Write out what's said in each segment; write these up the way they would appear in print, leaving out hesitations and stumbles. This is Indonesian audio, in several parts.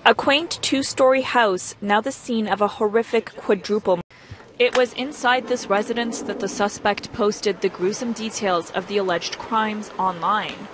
A quaint two-story house, now the scene of a horrific quadruple. It was inside this residence that the suspect posted the gruesome details of the alleged crimes online.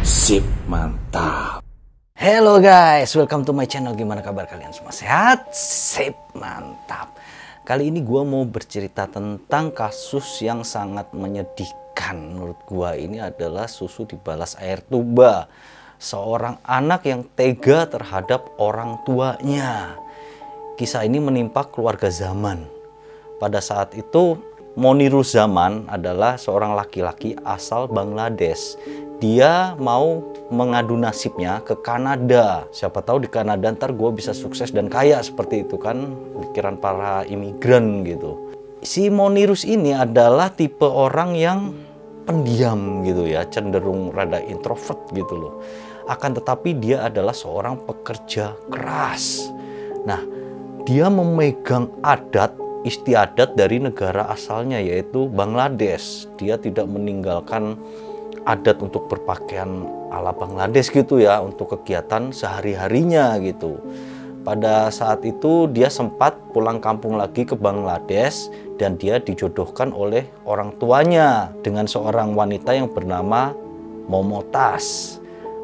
Sip, mantap. Hello guys, welcome to my channel. Gimana kabar kalian semua? Sehat? Sip, mantap. Kali ini gue mau bercerita tentang kasus yang sangat menyedihkan. Menurut gue ini adalah susu dibalas air tuba. Seorang anak yang tega terhadap orang tuanya. Kisah ini menimpa keluarga Zaman. Pada saat itu Monirus Zaman adalah seorang laki-laki asal Bangladesh. Dia mau mengadu nasibnya ke Kanada. Siapa tahu di Kanada ntar gue bisa sukses dan kaya seperti itu kan pikiran para imigran gitu. Si Monirus ini adalah tipe orang yang pendiam gitu ya, cenderung rada introvert gitu loh. Akan tetapi dia adalah seorang pekerja keras. Nah, dia memegang adat istiadat dari negara asalnya yaitu Bangladesh. Dia tidak meninggalkan adat untuk berpakaian ala Bangladesh gitu ya, untuk kegiatan sehari-harinya gitu. Pada saat itu dia sempat pulang kampung lagi ke Bangladesh dan dia dijodohkan oleh orang tuanya dengan seorang wanita yang bernama Momotas.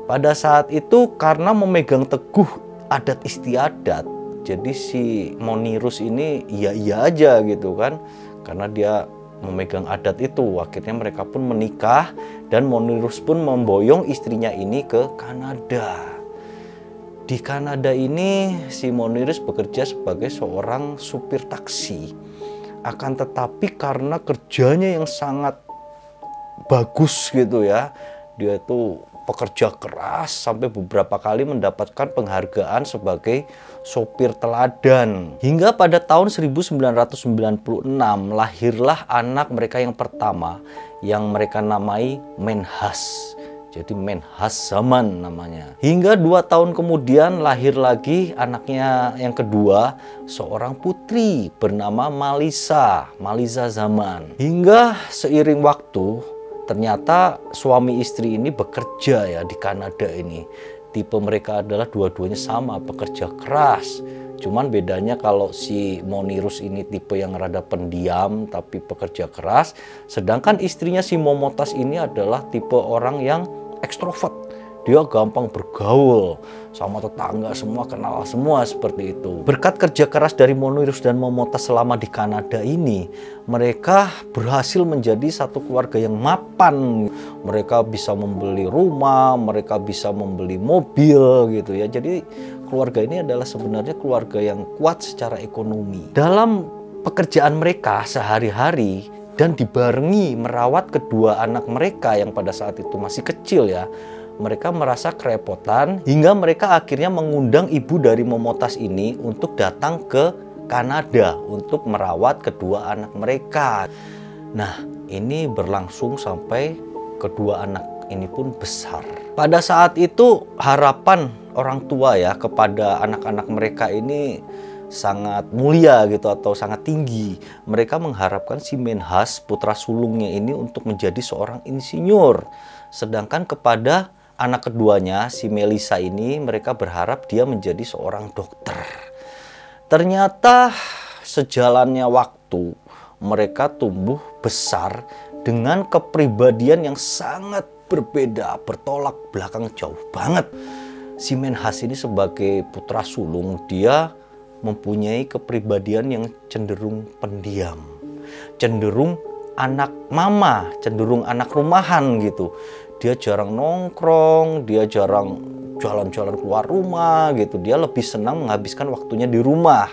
Pada saat itu karena memegang teguh adat istiadat, jadi si Monirus ini iya-iya aja gitu kan, karena dia memegang adat itu. Akhirnya mereka pun menikah dan Monirus pun memboyong istrinya ini ke Kanada. Di Kanada ini si Monirus bekerja sebagai seorang supir taksi. Akan tetapi karena kerjanya yang sangat bagus gitu ya, dia itu pekerja keras sampai beberapa kali mendapatkan penghargaan sebagai sopir teladan. Hingga pada tahun 1996 lahirlah anak mereka yang pertama yang mereka namai Menhas. Jadi Menhas Zaman namanya. Hingga 2 tahun kemudian lahir lagi anaknya yang kedua, seorang putri bernama Malisa Zaman. Hingga seiring waktu ternyata suami istri ini bekerja ya di Kanada ini. Tipe mereka adalah dua-duanya sama, pekerja keras. Cuman bedanya kalau si Monirus ini tipe yang rada pendiam tapi pekerja keras. Sedangkan istrinya si Momotas ini adalah tipe orang yang ekstrovert. Dia gampang bergaul sama tetangga, semua kenal semua seperti itu. Berkat kerja keras dari Monirus dan Momotas selama di Kanada ini, mereka berhasil menjadi satu keluarga yang mapan. Mereka bisa membeli rumah, mereka bisa membeli mobil gitu ya. Jadi keluarga ini adalah sebenarnya keluarga yang kuat secara ekonomi. Dalam pekerjaan mereka sehari-hari dan dibarengi merawat kedua anak mereka yang pada saat itu masih kecil ya, mereka merasa kerepotan hingga mereka akhirnya mengundang ibu dari Momotas ini untuk datang ke Kanada untuk merawat kedua anak mereka. Nah, ini berlangsung sampai kedua anak ini pun besar. Pada saat itu harapan orang tua ya kepada anak-anak mereka ini sangat mulia gitu atau sangat tinggi. Mereka mengharapkan si Menhas, putra sulungnya ini untuk menjadi seorang insinyur. Sedangkan kepada anak keduanya, si Melisa ini, mereka berharap dia menjadi seorang dokter. Ternyata sejalannya waktu, mereka tumbuh besar dengan kepribadian yang sangat berbeda, bertolak belakang jauh banget. Si Menhas ini sebagai putra sulung, dia mempunyai kepribadian yang cenderung pendiam, cenderung anak mama, cenderung anak rumahan gitu. Dia jarang nongkrong, dia jarang jalan-jalan keluar rumah gitu. Dia lebih senang menghabiskan waktunya di rumah.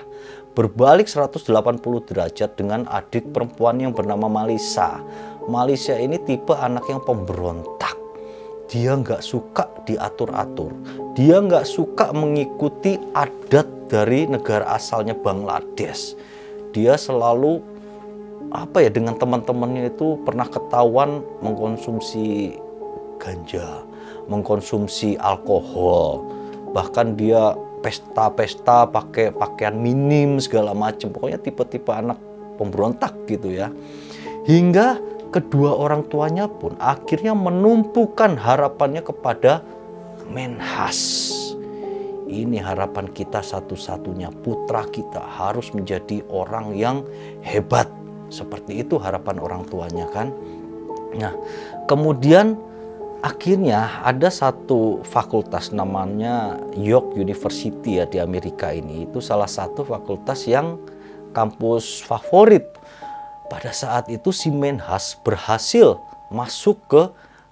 Berbalik 180 derajat dengan adik perempuan yang bernama Malisa. Malisa ini tipe anak yang pemberontak. Dia nggak suka diatur-atur. Dia nggak suka mengikuti adat dari negara asalnya Bangladesh. Dia selalu dengan teman-temannya itu pernah ketahuan mengkonsumsi ganja, mengkonsumsi alkohol. Bahkan dia pesta-pesta pakai pakaian minim segala macam. Pokoknya tipe-tipe anak pemberontak gitu ya. Hingga kedua orang tuanya pun akhirnya menumpukan harapannya kepada Menhas. Ini harapan kita satu-satunya, putra kita harus menjadi orang yang hebat. Seperti itu harapan orang tuanya kan. Nah, kemudian akhirnya ada satu fakultas namanya York University ya di Amerika ini. Itu salah satu fakultas yang kampus favorit. Pada saat itu si Menhas berhasil masuk ke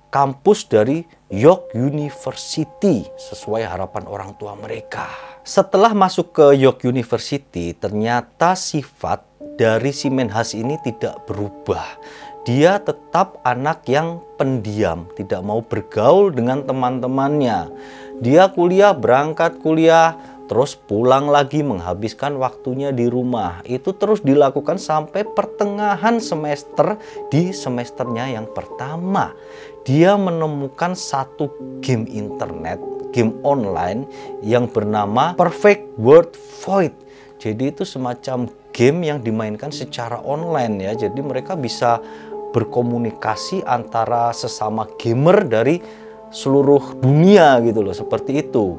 kampus dari York University sesuai harapan orang tua mereka. Setelah masuk ke York University, ternyata sifat dari si Menhas ini tidak berubah. Dia tetap anak yang pendiam, tidak mau bergaul dengan teman-temannya. Dia berangkat kuliah, terus pulang lagi menghabiskan waktunya di rumah. Itu terus dilakukan sampai pertengahan semester di semesternya yang pertama. Dia menemukan satu game internet, game online yang bernama Perfect World Void. Jadi itu semacam game yang dimainkan secara online ya. Jadi mereka bisa berkomunikasi antara sesama gamer dari seluruh dunia gitu loh, seperti itu.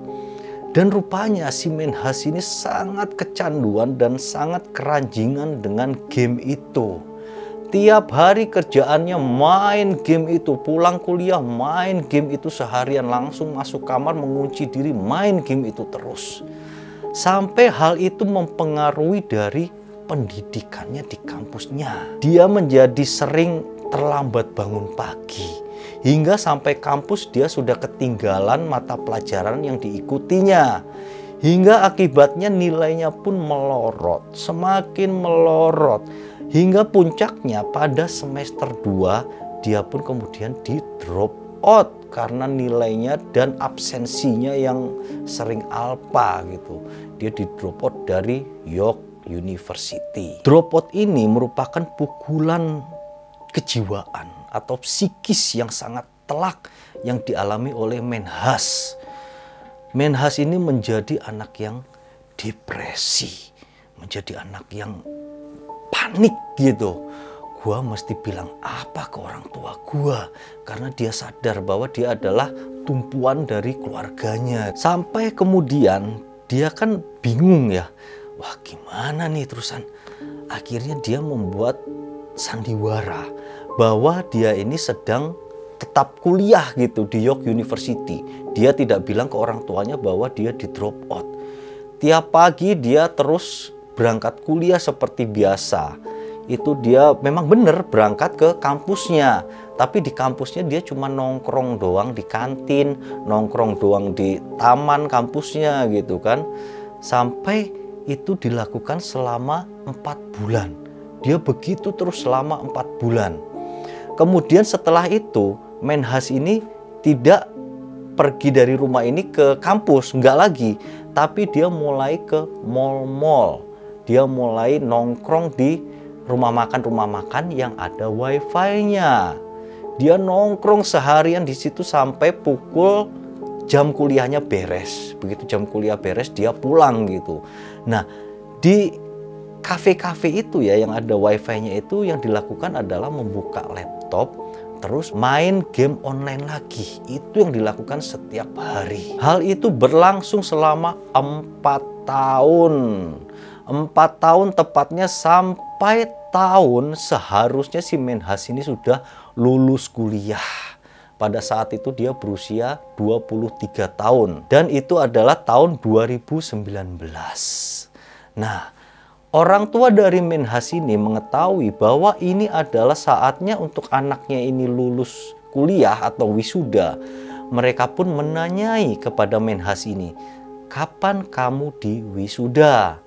Dan rupanya si Menhas ini sangat kecanduan dan sangat keranjingan dengan game itu. Tiap hari kerjaannya main game itu, pulang kuliah main game itu seharian, langsung masuk kamar mengunci diri main game itu terus. Sampai hal itu mempengaruhi dari pendidikannya di kampusnya. Dia menjadi sering terlambat bangun pagi. Hingga sampai kampus dia sudah ketinggalan mata pelajaran yang diikutinya. Hingga akibatnya nilainya pun melorot, semakin melorot. Hingga puncaknya pada semester 2 dia pun kemudian di drop out karena nilainya dan absensinya yang sering alpa gitu. Dia di drop out dari York University. Drop out ini merupakan pukulan kejiwaan atau psikis yang sangat telak yang dialami oleh Menhas. Menhas ini menjadi anak yang depresi, menjadi anak yang panik gitu. Gua mesti bilang apa ke orang tua gua, karena dia sadar bahwa dia adalah tumpuan dari keluarganya. Sampai kemudian dia kan bingung ya, wah gimana nih terusan. Akhirnya dia membuat sandiwara bahwa dia ini sedang tetap kuliah gitu di York University. Dia tidak bilang ke orang tuanya bahwa dia di drop out. Tiap pagi dia terus berangkat kuliah seperti biasa. Itu dia memang benar berangkat ke kampusnya. Tapi di kampusnya dia cuma nongkrong doang di kantin, nongkrong doang di taman kampusnya gitu kan. Sampai itu dilakukan selama 4 bulan. Dia begitu terus selama 4 bulan. Kemudian setelah itu Menhas ini tidak pergi dari rumah ini ke kampus, enggak lagi. Tapi dia mulai ke mall-mall. Dia mulai nongkrong di rumah makan yang ada wifi-nya. Dia nongkrong seharian di situ sampai pukul jam kuliahnya beres. Begitu jam kuliah beres dia pulang gitu. Nah, di kafe-kafe itu ya yang ada wifi-nya itu yang dilakukan adalah membuka laptop terus main game online lagi. Itu yang dilakukan setiap hari. Hal itu berlangsung selama 4 tahun. 4 tahun tepatnya sampai tahun seharusnya si Menhas ini sudah lulus kuliah. Pada saat itu dia berusia 23 tahun. Dan itu adalah tahun 2019. Nah, orang tua dari Menhas ini mengetahui bahwa ini adalah saatnya untuk anaknya ini lulus kuliah atau wisuda. Mereka pun menanyai kepada Menhas ini, kapan kamu di wisuda?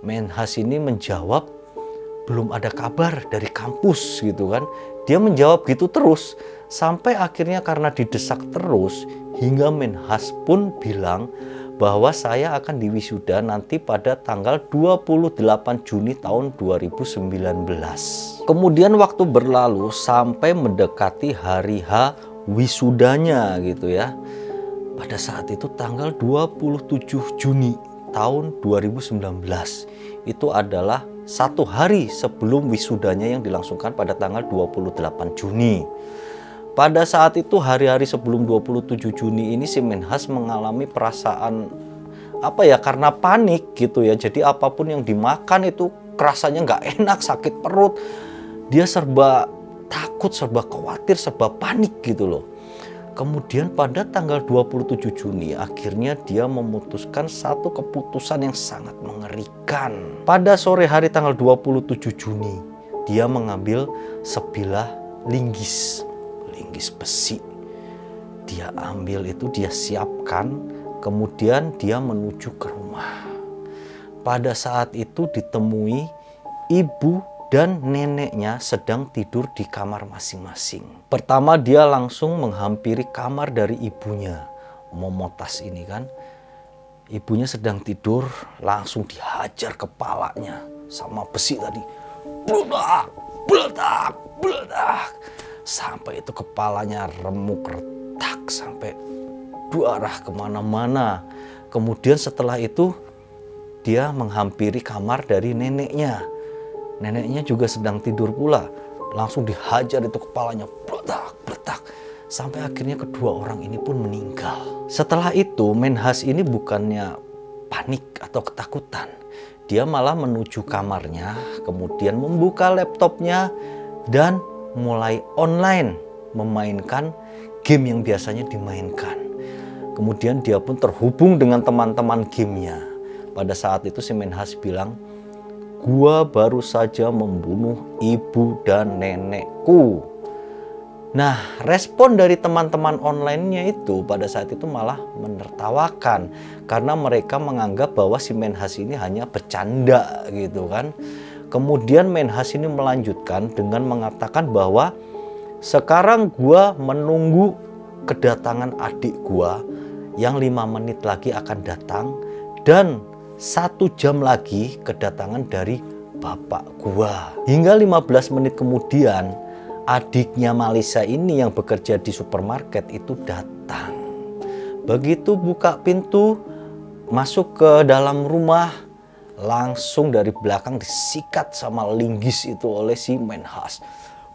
Menhas ini menjawab, belum ada kabar dari kampus gitu kan. Dia menjawab gitu terus. Sampai akhirnya karena didesak terus, hingga Menhas pun bilang bahwa saya akan diwisuda nanti pada tanggal 28 Juni tahun 2019. Kemudian waktu berlalu sampai mendekati hari H wisudanya gitu ya. Pada saat itu tanggal 27 Juni tahun 2019 itu adalah 1 hari sebelum wisudanya yang dilangsungkan pada tanggal 28 Juni. Pada saat itu hari-hari sebelum 27 Juni ini si Menhas mengalami perasaan karena panik gitu ya. Jadi apapun yang dimakan itu rasanya nggak enak, sakit perut. Dia serba takut, serba khawatir, serba panik gitu loh. Kemudian pada tanggal 27 Juni akhirnya dia memutuskan satu keputusan yang sangat mengerikan. Pada sore hari tanggal 27 Juni dia mengambil sebilah linggis besi. Dia ambil itu, dia siapkan, kemudian dia menuju ke rumah. Pada saat itu ditemui ibu dan neneknya sedang tidur di kamar masing-masing. Pertama dia langsung menghampiri kamar dari ibunya, Momotas ini kan. Ibunya sedang tidur, langsung dihajar kepalanya sama besi tadi. Bledak, bledak, bledak. Sampai itu kepalanya remuk retak sampai darah kemana-mana. Kemudian setelah itu dia menghampiri kamar dari neneknya. Neneknya juga sedang tidur pula. Langsung dihajar itu kepalanya, bledak, bledak. Sampai akhirnya kedua orang ini pun meninggal. Setelah itu Menhas ini bukannya panik atau ketakutan. Dia malah menuju kamarnya, kemudian membuka laptopnya dan mulai online memainkan game yang biasanya dimainkan. Kemudian dia pun terhubung dengan teman-teman gamenya. Pada saat itu si Menhas bilang, "Gua baru saja membunuh ibu dan nenekku." Nah, respon dari teman-teman online-nya itu pada saat itu malah menertawakan. Karena mereka menganggap bahwa si Menhas ini hanya bercanda gitu kan. Kemudian Menhas ini melanjutkan dengan mengatakan bahwa sekarang gua menunggu kedatangan adik gua yang 5 menit lagi akan datang. Dan 1 jam lagi kedatangan dari bapak gua. Hingga 15 menit kemudian adiknya Malisa ini yang bekerja di supermarket itu datang. Begitu buka pintu masuk ke dalam rumah, langsung dari belakang disikat sama linggis itu oleh si Menhas.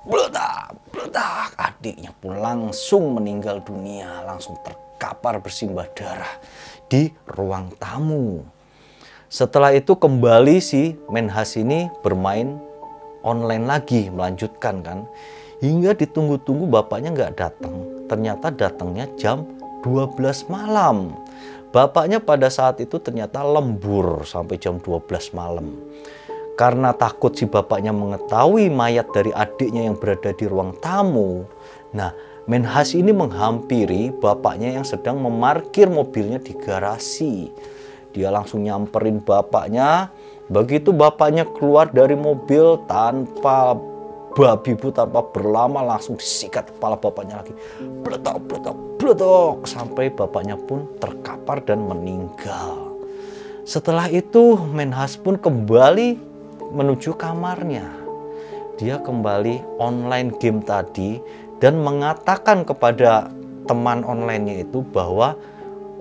Bledak, bledak. Adiknya pun langsung meninggal dunia, langsung terkapar bersimbah darah di ruang tamu. Setelah itu kembali si Menhas ini bermain online lagi, melanjutkan kan. Hingga ditunggu-tunggu bapaknya nggak datang. Ternyata datangnya jam 12 malam. Bapaknya pada saat itu ternyata lembur sampai jam 12 malam. Karena takut si bapaknya mengetahui mayat dari adiknya yang berada di ruang tamu. Nah, Menhas ini menghampiri bapaknya yang sedang memarkir mobilnya di garasi. Dia langsung nyamperin bapaknya. Begitu bapaknya keluar dari mobil tanpa babi bu, tanpa berlama langsung disikat kepala bapaknya lagi. Bletok, bletok, bletok. Sampai bapaknya pun terkapar dan meninggal. Setelah itu Menhas pun kembali menuju kamarnya. Dia kembali online game tadi dan mengatakan kepada teman online-nya itu bahwa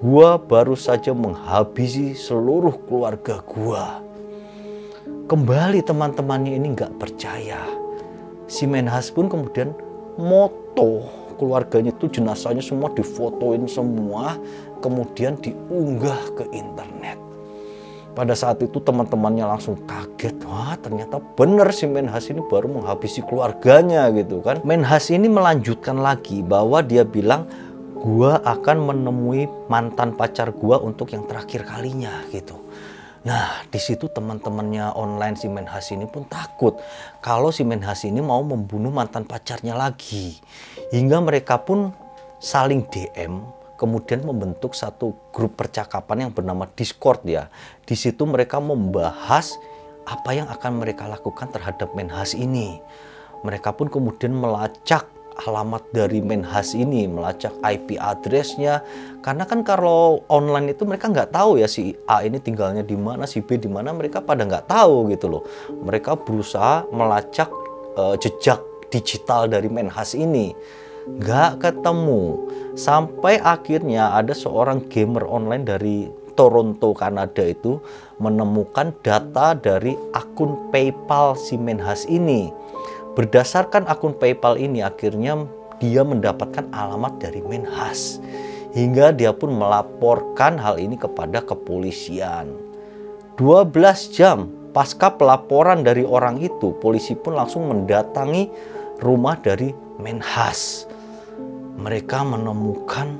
gua baru saja menghabisi seluruh keluarga gua. Kembali teman-temannya ini nggak percaya. Si Menhas pun kemudian moto keluarganya itu, jenazahnya semua difotoin semua, kemudian diunggah ke internet. Pada saat itu teman-temannya langsung kaget, wah ternyata benar si Menhas ini baru menghabisi keluarganya gitu kan. Menhas ini melanjutkan lagi bahwa dia bilang, gua akan menemui mantan pacar gua untuk yang terakhir kalinya gitu. Nah, di situ teman-temannya online si Menhas ini pun takut kalau si Menhas ini mau membunuh mantan pacarnya lagi. Hingga mereka pun saling DM, kemudian membentuk satu grup percakapan yang bernama Discord ya. Di situ mereka membahas apa yang akan mereka lakukan terhadap Menhas ini. Mereka pun kemudian melacak alamat dari Menhas ini, melacak IP addressnya. Karena kan kalau online itu mereka nggak tahu ya si A ini tinggalnya di mana, si B di mana, mereka pada nggak tahu gitu loh. Mereka berusaha melacak jejak digital dari Menhas ini. Nggak ketemu. Sampai akhirnya ada seorang gamer online dari Toronto, Kanada itu menemukan data dari akun PayPal si Menhas ini. Berdasarkan akun PayPal ini akhirnya dia mendapatkan alamat dari Menhas. Hingga dia pun melaporkan hal ini kepada kepolisian. 12 jam pasca pelaporan dari orang itu, polisi pun langsung mendatangi rumah dari Menhas. Mereka menemukan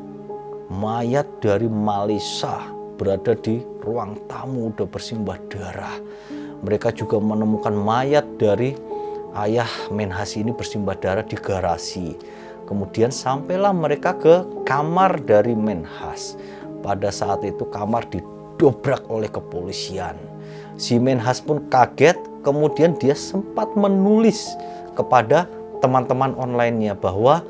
mayat dari Malisa berada di ruang tamu, udah bersimbah darah. Mereka juga menemukan mayat dari ayah Menhas ini bersimbah darah di garasi. Kemudian sampailah mereka ke kamar dari Menhas. Pada saat itu kamar didobrak oleh kepolisian. Si Menhas pun kaget, kemudian dia sempat menulis kepada teman-teman online-nya bahwa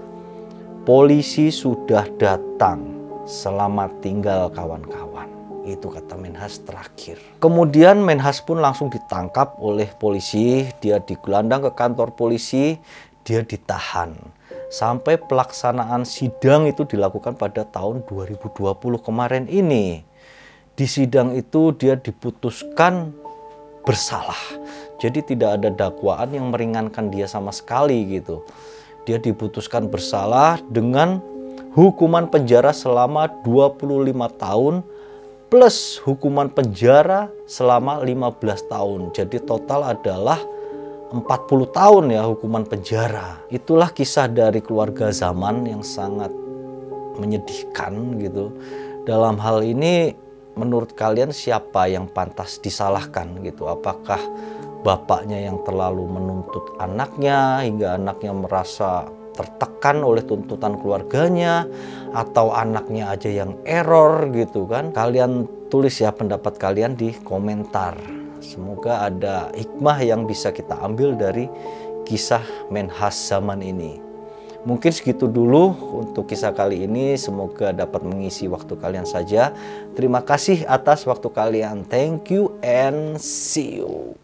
polisi sudah datang. Selamat tinggal kawan-kawan. Itu kata Menhas terakhir. Kemudian Menhas pun langsung ditangkap oleh polisi. Dia digelandang ke kantor polisi. Dia ditahan. Sampai pelaksanaan sidang itu dilakukan pada tahun 2020 kemarin ini. Di sidang itu dia diputuskan bersalah. Jadi tidak ada dakwaan yang meringankan dia sama sekali gitu. Dia diputuskan bersalah dengan hukuman penjara selama 25 tahun plus hukuman penjara selama 15 tahun. Jadi total adalah 40 tahun ya hukuman penjara. Itulah kisah dari keluarga Zaman yang sangat menyedihkan gitu. Dalam hal ini menurut kalian siapa yang pantas disalahkan gitu? Apakah bapaknya yang terlalu menuntut anaknya hingga anaknya merasa tertekan oleh tuntutan keluarganya, atau anaknya aja yang error gitu kan? Kalian tulis ya pendapat kalian di komentar. Semoga ada hikmah yang bisa kita ambil dari kisah Menhas Zaman ini. Mungkin segitu dulu untuk kisah kali ini. Semoga dapat mengisi waktu kalian saja. Terima kasih atas waktu kalian. Thank you and see you.